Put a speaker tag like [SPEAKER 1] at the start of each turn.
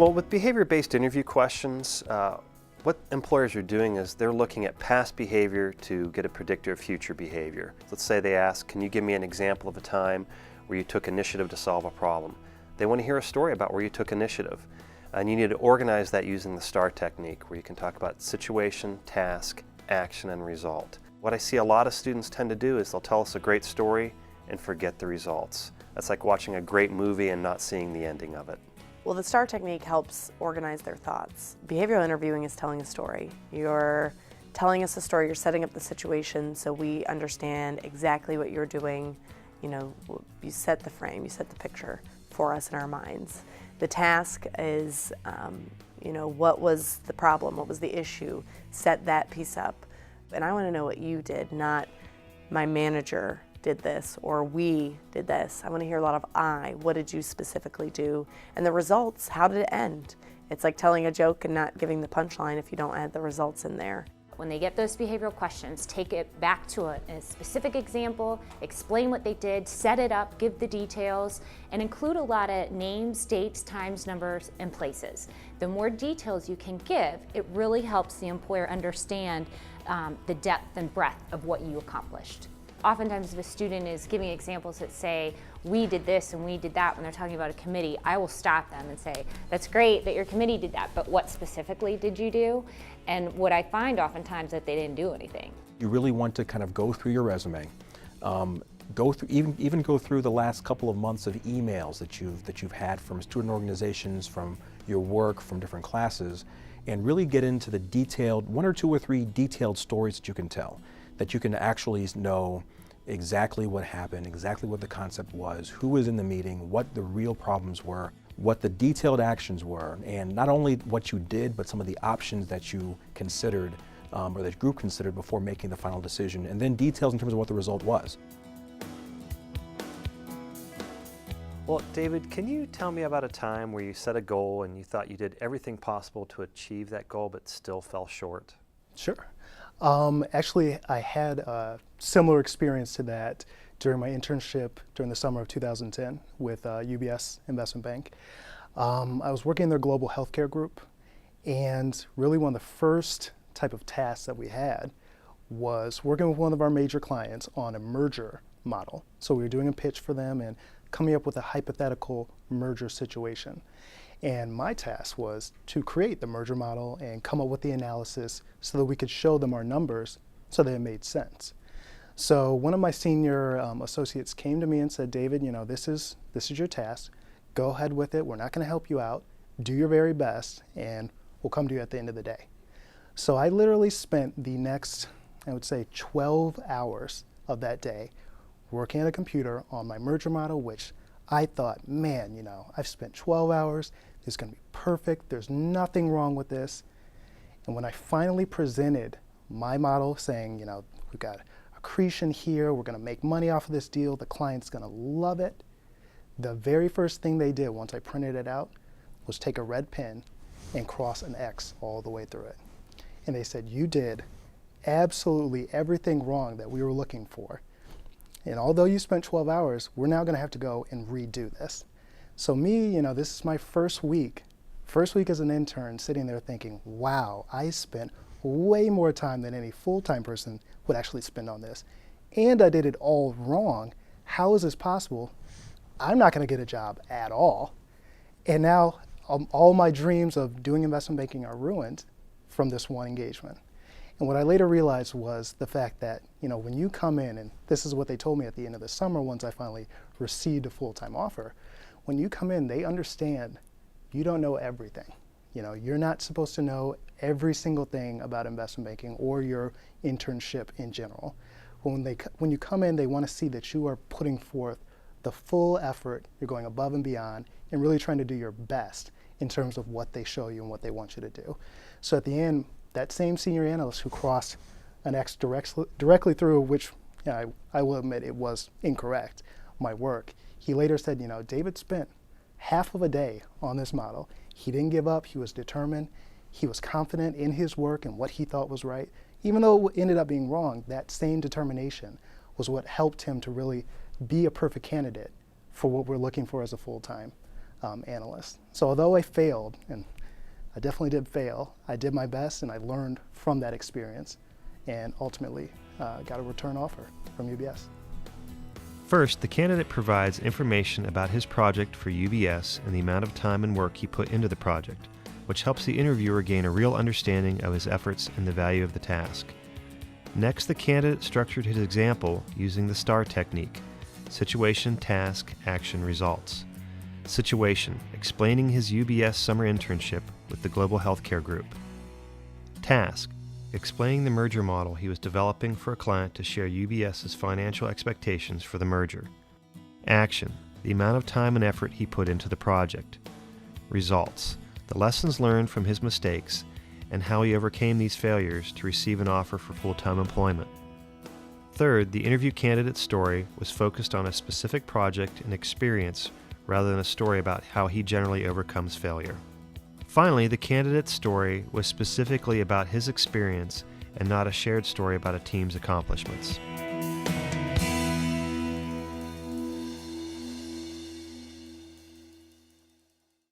[SPEAKER 1] Well, with behavior-based interview questions, what employers are doing is they're looking at past behavior to get a predictor of future behavior. Let's say they ask, can you give me an example of a time where you took initiative to solve a problem? They want to hear a story about where you took initiative. And you need to organize that using the STAR technique, where you can talk about situation, task, action, and result. What I see a lot of students tend to do is they'll tell us a great story and forget the results. That's like watching a great movie and not seeing the ending of it.
[SPEAKER 2] Well, the STAR technique helps organize their thoughts. Behavioral interviewing is telling a story. You're telling us a story, you're setting up the situation so we understand exactly what you're doing. You know, you set the frame, you set the picture for us in our minds. The task is, you know, what was the problem, what was the issue, set that piece up. And I want to know what you did, not my manager did this or we did this. I want to hear a lot of what did you specifically do? And the results, how did it end? It's like telling a joke and not giving the punchline if you don't add the results in there.
[SPEAKER 3] When they get those behavioral questions, take it back to a specific example, explain what they did, set it up, give the details, and include a lot of names, dates, times, numbers, and places. The more details you can give, it really helps the employer understand the depth and breadth of what you accomplished. Oftentimes if a student is giving examples that say, we did this and we did that when they're talking about a committee, I will stop them and say, that's great that your committee did that, but what specifically did you do? And what I find oftentimes that they didn't do anything.
[SPEAKER 4] You really want to kind of go through your resume, go through even go through the last couple of months of emails that you've had from student organizations, from your work, from different classes, and really get into the detailed, 1 or 2 or 3 detailed stories that you can tell, that you can actually know exactly what happened, exactly what the concept was, who was in the meeting, what the real problems were, what the detailed actions were, and not only what you did, but some of the options that you considered or that group considered before making the final decision, and then details in terms of what the result was.
[SPEAKER 1] Well, David, can you tell me about a time where you set a goal and you thought you did everything possible to achieve that goal but still fell short?
[SPEAKER 5] Sure. Actually, I had a similar experience to that during my internship during the summer of 2010 with UBS Investment Bank. I was working in their global healthcare group, and really one of the first type of tasks that we had was working with one of our major clients on a merger model. So we were doing a pitch for them and coming up with a hypothetical merger situation. And my task was to create the merger model and come up with the analysis so that we could show them our numbers so that it made sense. So one of my senior associates came to me and said, David, you know, this is your task. Go ahead with it. We're not going to help you out. Do your very best, and we'll come to you at the end of the day. So I literally spent the next, I would say, 12 hours of that day working at a computer on my merger model, which I thought, man, you know, I've spent 12 hours. It's going to be perfect. There's nothing wrong with this. And when I finally presented my model saying, you know, we've got accretion here, we're going to make money off of this deal, the client's going to love it, the very first thing they did once I printed it out was take a red pen and cross an X all the way through it. And they said, you did absolutely everything wrong that we were looking for. And although you spent 12 hours, we're now going to have to go and redo this. So me, you know, this is my first week as an intern, sitting there thinking, wow, I spent way more time than any full-time person would actually spend on this. And I did it all wrong. How is this possible? I'm not going to get a job at all. And now all my dreams of doing investment banking are ruined from this one engagement. And what I later realized was the fact that, you know, when you come in, and this is what they told me at the end of the summer once I finally received a full-time offer, when you come in, they understand you don't know everything. You know, you're not supposed to know every single thing about investment banking or your internship in general. When you come in, they want to see that you are putting forth the full effort, you're going above and beyond, and really trying to do your best in terms of what they show you and what they want you to do. So at the end, that same senior analyst who crossed an X directly through, which, you know, I will admit it was incorrect, my work, he later said, you know, David spent half of a day on this model. He didn't give up, he was determined, he was confident in his work and what he thought was right. Even though it ended up being wrong, that same determination was what helped him to really be a perfect candidate for what we're looking for as a full-time analyst. So although I failed, and I definitely did fail, I did my best and I learned from that experience and ultimately got a return offer from UBS.
[SPEAKER 1] First, the candidate provides information about his project for UBS and the amount of time and work he put into the project, which helps the interviewer gain a real understanding of his efforts and the value of the task. Next, the candidate structured his example using the STAR technique: situation, task, action, results. Situation, explaining his UBS summer internship with the Global Healthcare Group. Task, explaining the merger model he was developing for a client to share UBS's financial expectations for the merger. Action, the amount of time and effort he put into the project. Results, the lessons learned from his mistakes and how he overcame these failures to receive an offer for full-time employment. Third, the interview candidate's story was focused on a specific project and experience rather than a story about how he generally overcomes failure. Finally, the candidate's story was specifically about his experience and not a shared story about a team's accomplishments.